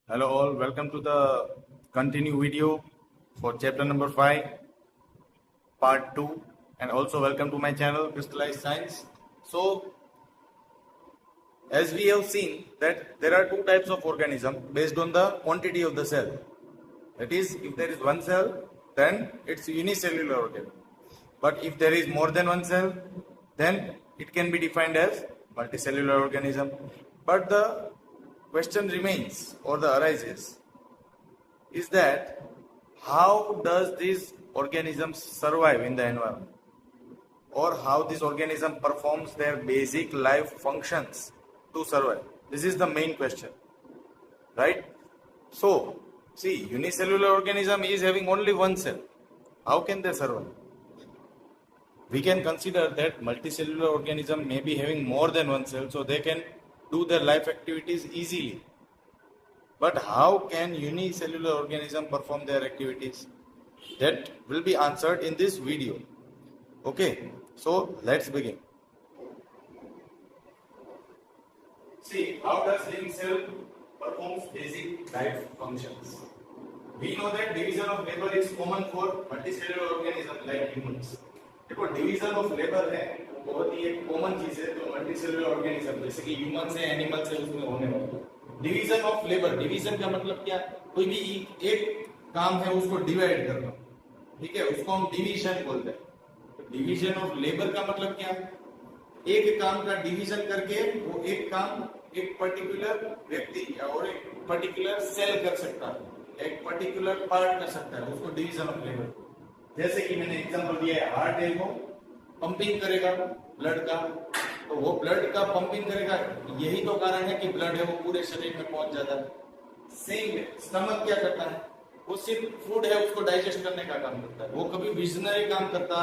Hello all, welcome to the continue video for chapter number 5, part 2, and also welcome to my channel Crystallized Science. So, as we have seen that there are two types of organism based on the quantity of the cell. That is, if there is one cell, then it's unicellular organism. But if there is more than one cell, then it can be defined as multicellular organism. But the question remains or the arises is that how does these organisms survive in the environment, or how this organism performs their basic life functions to survive. This is the main question, right? So, see, unicellular organism is having only one cell. How can they survive? We can consider that multicellular organism may be having more than one cell, so they can do their life activities easily. But how can unicellular organism perform their activities? That will be answered in this video. Okay, so let's begin. See, how does living cell performs basic life functions? We know that division of labor is common for multicellular organisms like humans. देखो division of labour है बहुत ही एक common चीज है तो multicellular organism जैसे कि human है एनिमल्स है उसमें होने वाला डिवीजन ऑफ लेबर। डिवीजन का मतलब क्या, कोई भी एक काम है उसको डिवाइड करना, ठीक है, उसको हम डिवीजन बोलते हैं। डिवीजन ऑफ लेबर का मतलब क्या, एक काम का डिवीजन करके वो एक काम एक पर्टिकुलर व्यक्ति और एक पर्टिकुलर सेल कर सकता है, एक पर्टिकुलर पार्ट कर सकता है, उसको डिवीजन ऑफ लेबर। जैसे कि मैंने एग्जांपल दिया है, हार्ट है वो पंपिंग करेगा ब्लड का, तो वो ब्लड का पंपिंग करेगा, यही तो कारण है कि ब्लड है वो पूरे शरीर में पहुंच जाता है। सेम स्टमक क्या करता है, वो सिर्फ फूड है उसको डाइजेस्ट करने का काम करता है, वो कभी विजनरी काम करता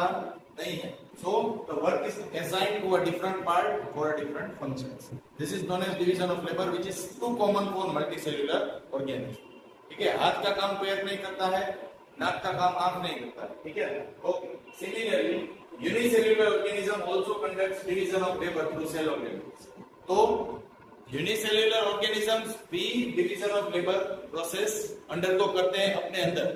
नहीं है। So the work is assigned to a different part for a different functions. This is known as division of labour which is too common for multicellular organism. ठीक है, हाथ का काम पैर नहीं करता है, नाक का काम आंख नहीं करता है, ठीक है। Okay, similarly unicellular organism also conducts division of labour through cell organelles. तो यूनिसेल्युलर ऑर्गेनिजम्स भी division of labour process undergo करते हैं अपने अंदर।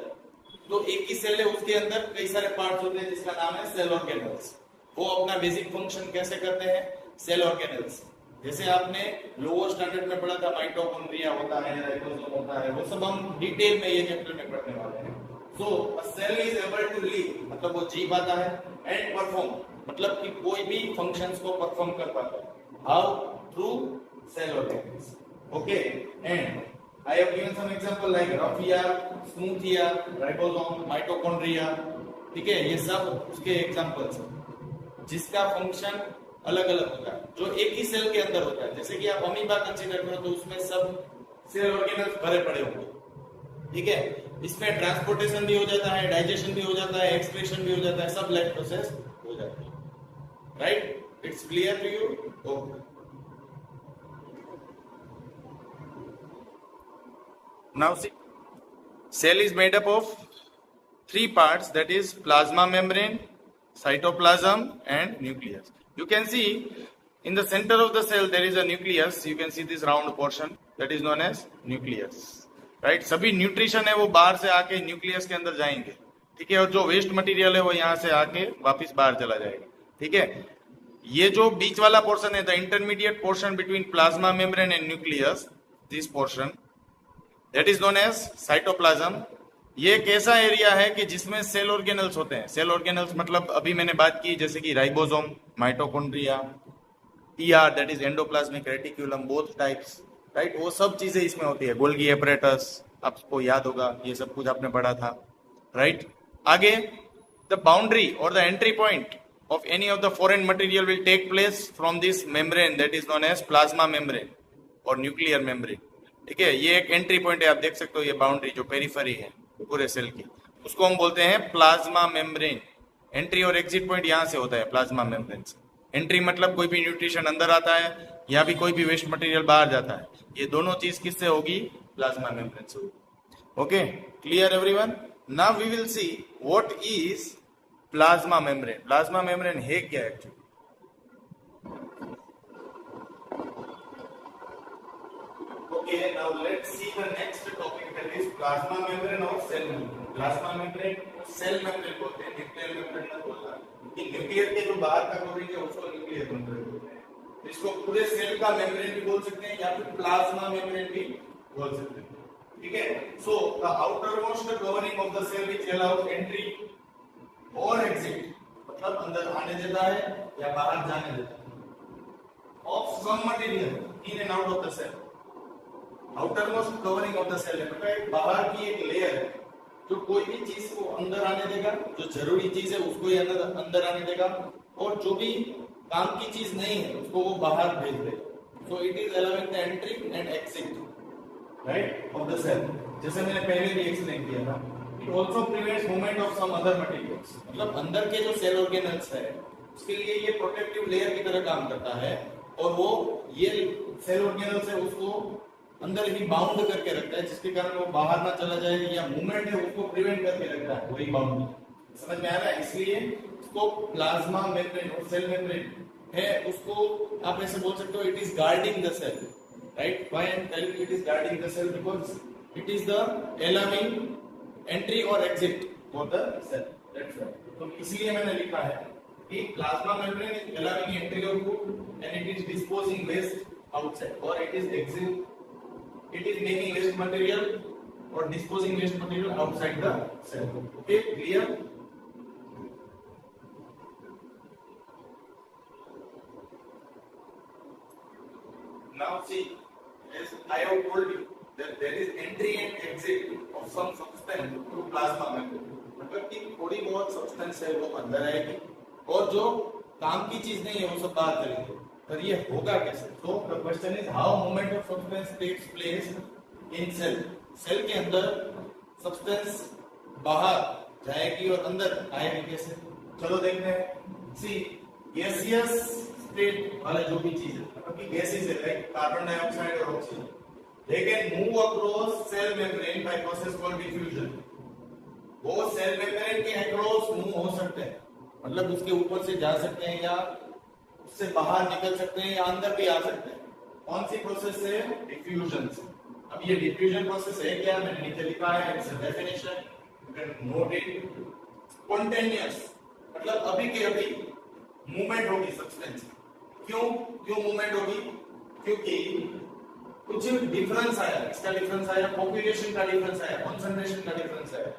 तो एक ही सेल है, उसके अंदर कई सारे पार्ट्स होते हैं जिसका नाम है सेल ऑर्गेनेल्स। वो अपना बेसिक फंक्शन कैसे करते हैं, सेल ऑर्गेनेल्स। जैसे आपने लोअर स्टैंडर्ड में पढ़ा था, माइटोकॉन्ड्रिया होता है, राइबोसोम होता है, वो सब हम डिटेल में ये चैप्टर में पढ़ने वाले हैं। So, a cell is able to live, मतलब वो जी पाता है, and perform, मतलब कि कोई भी functions को perform कर पाता है। How? Through cell organelles. Okay, and I have given some example like raphia, smoothia, ribosome, mitochondria, ठीक है, ये सब उसके examples हैं जिसका function अलग अलग होता है, जो एक ही सेल के अंदर होता है। जैसे कि आप अमीबा कंसीडर करो तो उसमें सब सेल ऑर्गेनल्स भरे पड़े होंगे, ठीक है। इसमें ट्रांसपोर्टेशन भी हो जाता है, डाइजेशन भी हो जाता है, एक्सक्रीशन भी हो जाता है, सब लाइफ प्रोसेस हो जाता है, right? It's clear to you? Okay, now see, cell is made up of three parts, that is plasma membrane, cytoplasm and nucleus. You can see in the center of the cell there is a nucleus. You can see this round portion, that is known as nucleus, right. सभी nutrition है वो बाहर से आके nucleus के अंदर जाएंगे, ठीक है, और जो वेस्ट मटेरियल है वो यहाँ से आके वापस बाहर चला जाएगा, ठीक है। ये जो बीच वाला पोर्शन है, the intermediate portion between plasma membrane and nucleus, this portion that is known as cytoplasm. ये एक ऐसा एरिया है कि जिसमें सेल ऑर्गेनल्स होते हैं। सेल ऑर्गेनल्स मतलब अभी मैंने बात की जैसे कि ribosome, mitochondria, ER that is endoplasmic reticulum, both types, right, वो सब चीजें इसमें होती है। गोल्गी एपरेटस आपको याद होगा, ये सब कुछ आपने पढ़ा था, राइट। आगे, द बाउंड्री और the entry point of any of the foreign material will take place from this membrane that is known as plasma membrane और न्यूक्लियर मेम्ब्रेन, ठीक है। ये एक एंट्री पॉइंट है, आप देख सकते हो, ये बाउंड्री जो पेरिफेरी है पूरे सेल की, उसको हम बोलते हैं प्लाज्मा मेम्ब्रेन। एंट्री और एग्जिट पॉइंट यहाँ से होता है प्लाज्मा मेम्ब्रेन से। एंट्री मतलब कोई भी न्यूट्रिशन अंदर आता है या भी कोई भी वेस्ट मटेरियल बाहर जाता है, ये दोनों चीज किससे होगी, प्लाज्मा मेम्ब्रेन से होगी। Okay, clear everyone? Now we will see what is plasma membrane. Plasma membrane है क्या actually? Okay, now let's see the next topic, that is plasma membrane और cell membrane. Plasma membrane cell membrane बोलते हैं, nuclear membrane नहीं बोलना, क्योंकि nuclear के जो बाहर का कवरिंग है उसको न्यूक्लियर मेम्ब्रेन बोलते हैं। इसको पूरे सेल का मेम्ब्रेन भी बोल सकते हैं या फिर प्लाज्मा मेम्ब्रेन भी बोल सकते हैं। ठीक है, so the outermost covering of the cell which allows entry or exit, मतलब अंदर आने देता है या बाहर जाने देता है, of some material in and out of the cell. Outermost covering of the cell मतलब बाहर की एक लेयर है जो कोई भी चीज को अंदर आने देगा, जो जरूरी चीज है उसको ही अंदर आने देगा, और जो भी काम की चीज नहीं है उसको वो बाहर भेज देगा। So it is allowing the entry and exit right of the cell, जैसे मैंने पहले भी एक्सप्लेन किया था। It also prevents movement of some other materials, मतलब अंदर के जो सेल ऑर्गेनल्स है उसके लिए ये प्रोटेक्टिव लेयर की तरह काम करता है, और वो ये सेल ऑर्गेनल्स है उसको अंदर ही बाउंड करके रखता है, जिसके कारण वो बाहर ना चला जाए, या मूवमेंट है उसको प्रिवेंट करके रखता है, वही बाउंड। समझ में आ रहा है? इसलिए उसको प्लाज्मा मेम्ब्रेन और सेल मेम्ब्रेन है, उसको आप ऐसे बोल सकते हो it is guarding the cell, right? Why I am telling it is guarding the cell, because it is the allowing entry और exit for the cell, that's why. तो इसलिए मैंने लिखा है कि plasma membrane is allowing entry of food and it is disposing waste outside, और it is exit, it is making waste material or disposing waste material outside the cell. Okay, clear? Now see, as I have told you that there is entry and exit of some substance through plasma membrane, मतलब कि थोड़ी बहुत substance है वो अंदर आएगी और जो काम की चीज नहीं है वो सब बाहर चलेगी। पर ये होगा कैसे? तो the question is how movement of substance takes place in cell. Cell के अंदर सब्सटेंस बाहर जाएगी और अंदर आएगी कैसे? चलो देखते हैं। सी, गैसियस स्टेट वाला जो भी चीज है, मतलब कि गैसेस है लाइक कार्बन डाइऑक्साइड और oxygen, they can move across cell membrane by process called diffusion. वो सेल मेम्ब्रेन के अक्रॉस मूव हो सकते हैं, मतलब उसके ऊपर से जा सकते हैं या उससे बाहर निकल सकते हैं या अंदर भी आ सकते हैं। कौन सी प्रोसेस से? डिफ्यूजन से। अब ये डिफ्यूजन प्रोसेस है क्या? मैंने नीचे लिखा है, it's a definition, you can note it. Spontaneous मतलब अभी के अभी मूवमेंट होगी सब्सटेंस। क्यों मूवमेंट होगी? क्योंकि कुछ डिफरेंस आया, इसका डिफरेंस आया, पॉपुलेशन का डिफरेंस आया, कंसंट्रेशन का डिफरेंस आया।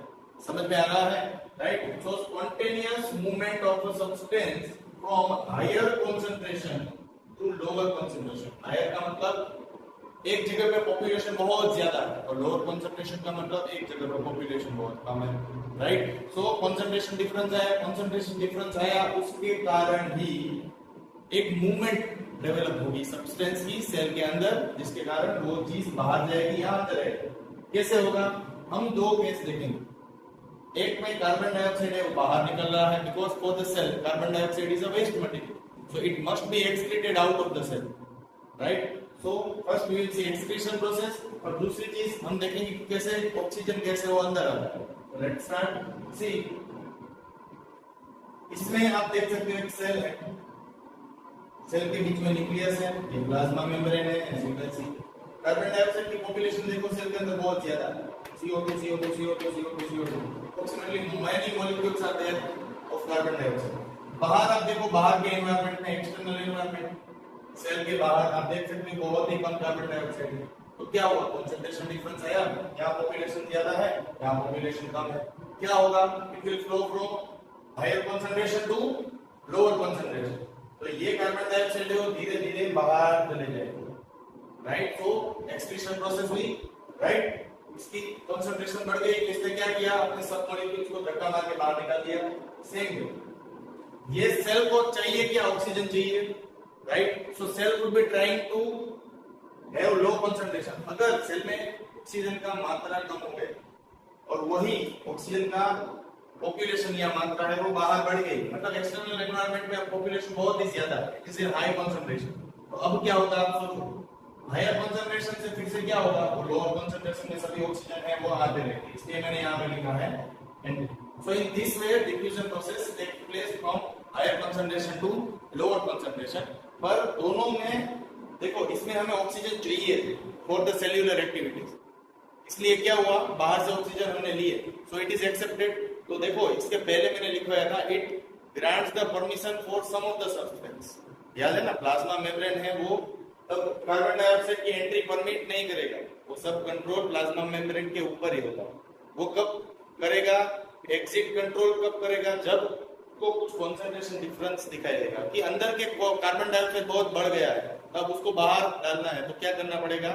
समझ में आ रहा है? Right? So spontaneous movement of a substance from higher concentration to lower concentration। Higher का मतलब एक जगह पे पॉपुलेशन बहुत ज्यादा है, और लोअर कंसंट्रेशन का मतलब एक जगह पे पॉपुलेशन बहुत कम है, राइट? सो कंसंट्रेशन डिफरेंस आया, कंसंट्रेशन डिफरेंस आया, उसके कारण ही एक मूवमेंट डेवलप होगी सब्सटेंस की सेल के अंदर, जिसके कारण वो चीज बाहर जाएगी या अंदर आएगी। कैसे होगा? हम दो केस देखेंगे। एक में कार्बन डाइऑक्साइड है वो बाहर निकल रहा है, because for the cell carbon dioxide is a waste material, so it must be excreted out of the cell, right? So first we will see excretion process, और दूसरी चीज हम देखेंगे कैसे ऑक्सीजन कैसे वो अंदर आता है। Let's start. सी, इसमें आप देख सकते हो एक सेल है, सेल के बीच में न्यूक्लियस है, ये प्लाज्मा मेम्ब्रेन है, as you can see. Carbon dioxide की पॉपुलेशन देखो सेल के अंदर बहुत ज्यादा है, CO2 CO2 CO2 CO2 CO2, approximately many molecules are there of carbon dioxide। बाहर आप देखो, बाहर के एनवायरनमेंट में, एक्सटर्नल एनवायरनमेंट, सेल के बाहर आप देख सकते हो बहुत ही कम कार्बन डाइऑक्साइड है। तो क्या हुआ? कंसंट्रेशन डिफरेंस आया, यहाँ पॉपुलेशन ज्यादा है, यहाँ पॉपुलेशन कम है। क्या होगा? It will flow from higher concentration to lower concentration. तो ये कार्बन डाइऑक्साइड है वो धीरे धीरे बाहर चले जाएगा, राइट? तो एक्सक्रीशन प्रोसेस हुई, राइट? इसकी कंसंट्रेशन बढ़ गई, इसने क्या किया? अपने सब मॉलिक्यूल्स को धक्का मार के बाहर निकाल दिया। सेम वे ये सेल को चाहिए क्या? ऑक्सीजन चाहिए, right? So cell would be trying to have low concentration. अगर सेल में ऑक्सीजन का मात्रा कम हो गई और वही ऑक्सीजन का पॉपुलेशन या मात्रा है वो बाहर बढ़ गई, मतलब एक्सटर्नल एनवायरनमेंट में पॉपुलेशन बहुत ही ज्यादा है, it is a high concentration, तो अब क्या होता है? आप सोचो, हायर कंसंट्रेशन से फिर से क्या होगा? वो लोअर कंसंट्रेशन में सभी ऑक्सीजन है वो आते रहेंगे, इसलिए मैंने यहाँ पे लिखा है end. So in this way diffusion process take place from higher concentration to lower concentration. पर दोनों में देखो, इसमें हमें ऑक्सीजन चाहिए फॉर द सेल्यूलर एक्टिविटीज। इसलिए क्या हुआ, बाहर से ऑक्सीजन हमने लिए, सो इट इज एक्सेप्टेड। तो देखो इसके पहले मैंने लिखवाया था it grants the permission for some of the substance. याद है ना, प्लाज्मा मेम्ब्रेन है वो तब कार्बन डाइऑक्साइड की एंट्री परमिट नहीं करेगा, वो सब कंट्रोल प्लाज्मा मेम्ब्रेन के ऊपर ही होगा। वो कब करेगा, एग्जिट कंट्रोल कब करेगा, जब को कुछ कॉन्सेंट्रेशन डिफरेंस दिखाई देगा कि अंदर के कार्बन डाइऑक्साइड बहुत बढ़ गया है, तब उसको बाहर डालना है, तो क्या करना पड़ेगा,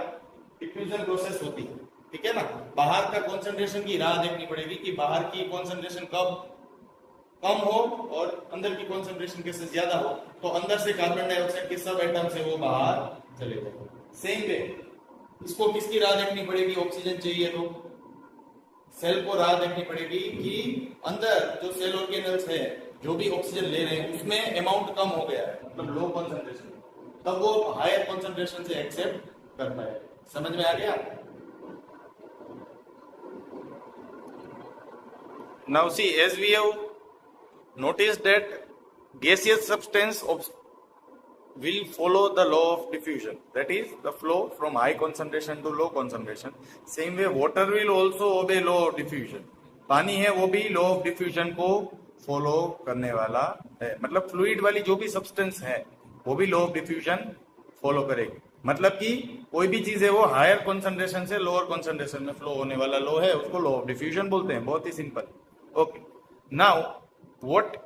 डिफ्यूजन प्रोसेस होती है, ठीक है ना। बाहर का कॉन्सेंट्रेशन की राह देखनी पड़ेगी कि बाहर की कॉन्सेंट्रेशन कब कम हो और अंदर की कॉन्सेंट्रेशन कैसे ज्यादा हो, तो अंदर से कार्बन डाइऑक्साइड के सब एटम से वो बाहर चले जाए। सेम वे इसको किसकी राह देखनी पड़ेगी, ऑक्सीजन चाहिए तो सेल को राह देखनी पड़ेगी कि अंदर जो सेल ऑर्गेनल्स है जो भी ऑक्सीजन ले रहे हैं उसमें अमाउंट कम हो गया है, मतलब लो कॉन्सेंट्रेशन, तब वो हायर कॉन्सेंट्रेशन से एक्सेप्ट कर पाए। समझ में आ गया। Now see, as we have noticed that gaseous substance will follow the law of diffusion, that is the flow from high concentration to low concentration. Same way water will also obey law of diffusion. पानी है वो भी law of diffusion को follow करने वाला है, मतलब fluid वाली जो भी सब्सटेंस है वो भी लॉ ऑफ डिफ्यूजन फॉलो करेगी। मतलब कि कोई भी चीज है वो हायर कॉन्सेंट्रेशन से लोअर कॉन्सेंट्रेशन में फ्लो होने वाला लॉ है, उसको लॉ ऑफ डिफ्यूजन बोलते हैं। बहुत ही simple. Okay, now what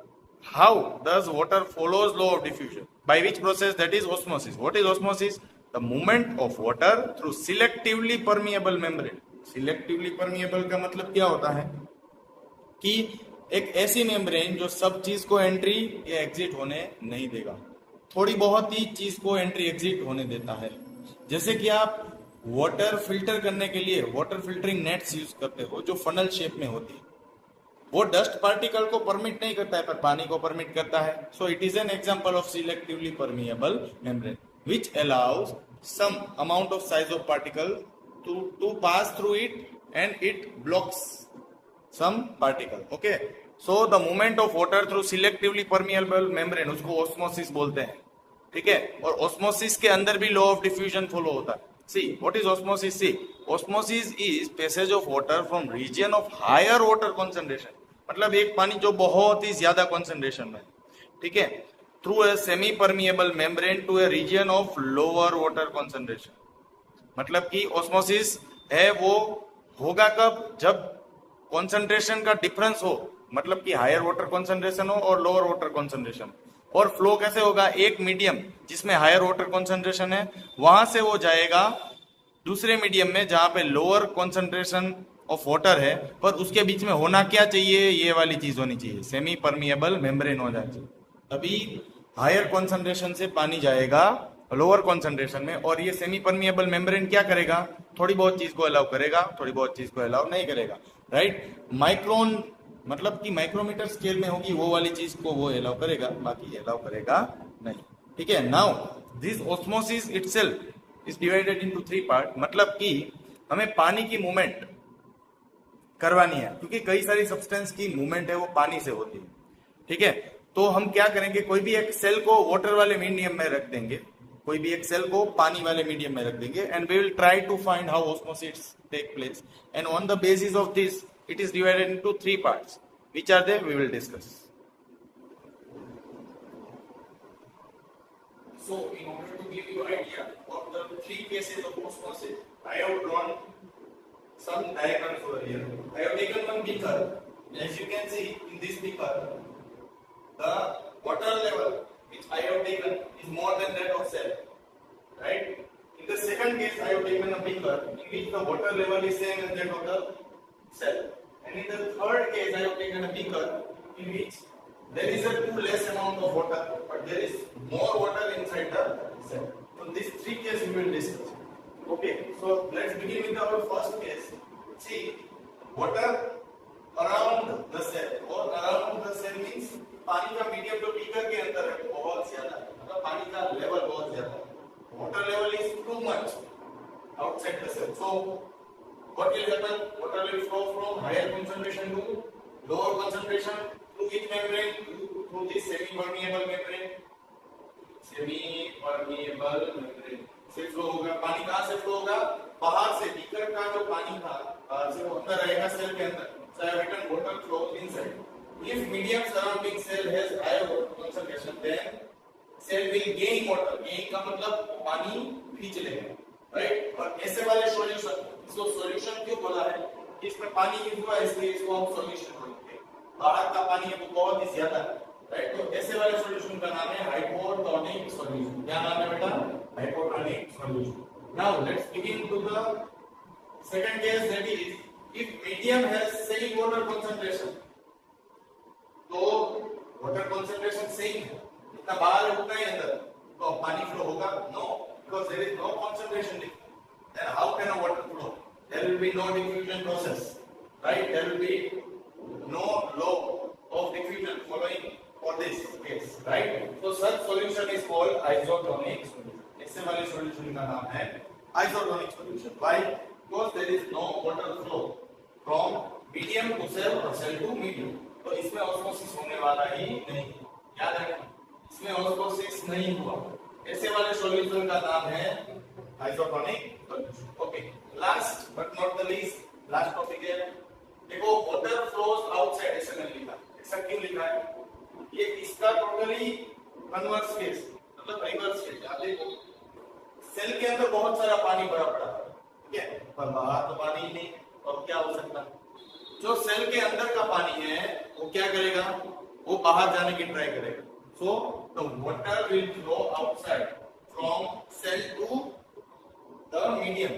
how does water follows law of diffusion, by which process, that is osmosis. What is osmosis, the movement of water through selectively permeable membrane. Selectively permeable का मतलब क्या होता है कि एक ऐसी मेम्ब्रेन जो सब चीज को एंट्री या एग्जिट होने नहीं देगा, थोड़ी बहुत ही चीज को एंट्री एग्जिट होने देता है। जैसे कि आप वाटर फिल्टर करने के लिए वाटर फिल्टरिंग नेट्स यूज करते हो जो फनल शेप में होती है, वो डस्ट पार्टिकल को परमिट नहीं करता है पर पानी को परमिट करता है। So it is an example of selectively permeable membrane which allows some amount of size of particle to pass through it and it blocks some particle. Okay, so the movement of water through selectively permeable membrane उसको osmosis बोलते हैं, ठीक है। और osmosis के अंदर भी law of diffusion follow होता है। See, what is osmosis? See, osmosis is passage of water from region of higher water concentration, मतलब एक पानी जो बहुत ही ज्यादा concentration में, ठीक है, through a semi permeable membrane to a region of lower water concentration। मतलब कि osmosis है वो होगा कब, जब कॉन्सेंट्रेशन का डिफरेंस हो, मतलब कि हायर वाटर कॉन्सेंट्रेशन हो और लोअर वाटर कॉन्सेंट्रेशन। और फ्लो कैसे होगा, एक मीडियम जिसमें हायर वाटर कॉन्सेंट्रेशन है वहां से वो जाएगा दूसरे मीडियम में जहां पे लोअर कॉन्सेंट्रेशन ऑफ वाटर है, पर उसके बीच में होना क्या चाहिए, ये वाली चीज होनी चाहिए, सेमी परमिएबल मेम्ब्रेन हो जाए। अभी हायर कॉन्सेंट्रेशन से पानी जाएगा लोअर कॉन्सेंट्रेशन में, और ये सेमी परमिएबल मेम्ब्रेन क्या करेगा, थोड़ी बहुत चीज को अलाउ करेगा, थोड़ी बहुत चीज को अलाउ नहीं करेगा, राइट। माइक्रोन मतलब कि माइक्रोमीटर स्केल में होगी वो वाली चीज को वो अलाउ करेगा, बाकी अलाउ करेगा नहीं, ठीक है। Now this osmosis itself is divided into 3 part, मतलब कि हमें पानी की मूवमेंट करवानी है, क्योंकि कई सारी सब्सटेंस की मूवमेंट है वो पानी से होती है, ठीक है। तो हम क्या करेंगे, कोई भी एक सेल को वाटर वाले मीडियम में रख देंगे, कोई भी एक सेल को पानी वाले मीडियम में रख देंगे, and we will try to find how osmosis take place, and on the basis of this it is divided into 3 parts. Which are they? We will discuss. So in order to give you idea of the 3 cases of osmosis, I have drawn some diagrams over here. I have taken one beaker. As you can see in this beaker, the water level which I have taken is more than that of cell, right? In the second case, I have taken a beaker in which the water level is same as that of the cell, and in the third case I have taken a beaker in which there is a too less amount of water but there is more water inside the cell. So these 3 cases we will discuss. Okay, so let's begin with our first case. See, water around the cell, or around the cell means पानी का medium जो beaker के अंदर है बहुत ज्यादा, मतलब पानी का लेवल बहुत ज्यादा, water level is too much outside the cell. So what will happen? Water will flow from higher concentration to lower concentration through which membrane? Through this semi-permeable membrane. Semi-permeable membrane. से flow होगा। पानी कहां से flow होगा? बाहर से। Beaker का जो पानी था बाहर से वो अंदर रहेगा सेल के अंदर। So I have written water flow inside. If medium surrounding cell has higher water concentration, then cell will gain water. Gain का मतलब पानी खींच लेगा, राइट? और ऐसे वाले सॉल्यूशन, इसको सॉल्यूशन क्यों बोला है? इसमें पानी यूज हुआ इसलिए इसको हम सॉल्यूशन बोलते हैं। बाहर का पानी है वो बहुत ही ज्यादा है, राइट? तो ऐसे वाले सॉल्यूशन का नाम है हाइपोटोनिक सॉल्यूशन। क्या नाम है बेटा? Hypotonic solution. Now let's begin to the second case, that is if medium has same water concentration, तो water concentration same है, इतना बाहर है उतना ही अंदर, तो पानी फ्लो होगा? No, because there is no concentration difference. Then how can a water flow? There will be no diffusion process, right? There will be no law of diffusion following for this case, right? So such solution is called isotonic solution. ऐसे वाले solution का नाम है isotonic solution. Why? Because there is no water flow from medium to cell or cell to medium. तो इसमें osmosis होने वाला ही नहीं, याद रखना, इसमें ऑस्मोसिस नहीं हुआ। ऐसे वाले सॉल्यूशन का नाम है isotonic solution. Okay, last but not the least, last topic है, देखो वाटर फ्लोज आउटसाइड, ऐसा नहीं लिखा। ऐसा क्यों लिखा है? ये इसका टोटली कन्वर्स केस, मतलब रिवर्स केस। आप देखो सेल के अंदर बहुत सारा पानी भरा पड़ा है, ठीक है, पर बाहर तो पानी ही नहीं, और क्या हो सकता है? जो सेल के अंदर का पानी है वो क्या करेगा? वो बाहर जाने की ट्राई करेगा। So the water will flow outside from cell to the medium,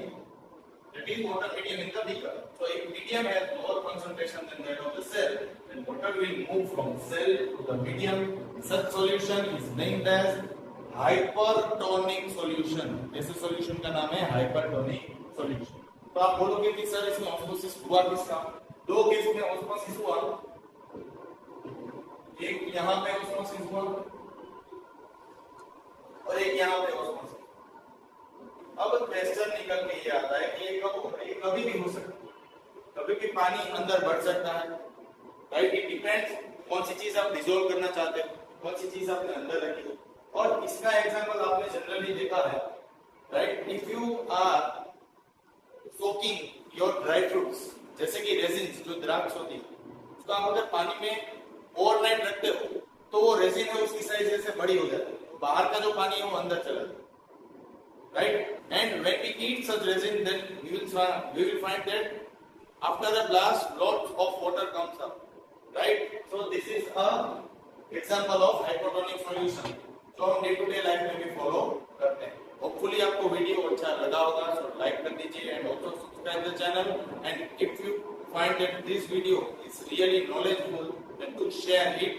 that is water medium in the beaker. So if medium has lower concentration than that of the cell, then water will move from cell to the medium. Such solution is named as hypertonic solution. ऐसे solution का नाम है hypertonic solution. तो आप बोलोगे कि sir इसमें osmosis हुआ किसका? दो केस में ऑस्मोसिस हुआ, एक यहाँ पे ऑस्मोसिस हुआ और एक यहाँ पे ऑस्मोसिस। अब क्वेश्चन निकल के ये आता है कि ये कब होगा? ये कभी भी हो सकता है, कभी भी पानी अंदर बढ़ सकता है, राइट? इट डिपेंड्स कौन सी चीज आप डिसॉल्व करना चाहते हो, कौन सी चीज आपने अंदर रखी है। और इसका एग्जांपल आपने जनरली देखा है, right? If you are soaking your dry fruits, जैसे कि रेजिन, जो द्राक्ष होती है, उसको आप अगर पानी में ओवरनाइट रखते हो तो वो रेजिन है उसकी साइज ऐसे बड़ी हो जाती है, बाहर का जो पानी है वो अंदर चला जाता है, right? And when we eat such resin, then we will find that after the blast lots of water comes up, right? So this is a example of hypertonic solution. So हम डे टू डे लाइफ में भी follow करते हैं। Hopefully आपको video अच्छा लगा होगा, so like कर दीजिए and also subscribe the channel. And if you find that this video is really knowledgeable, then do share it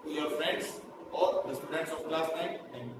to your friends or the students of class 9. Thank you.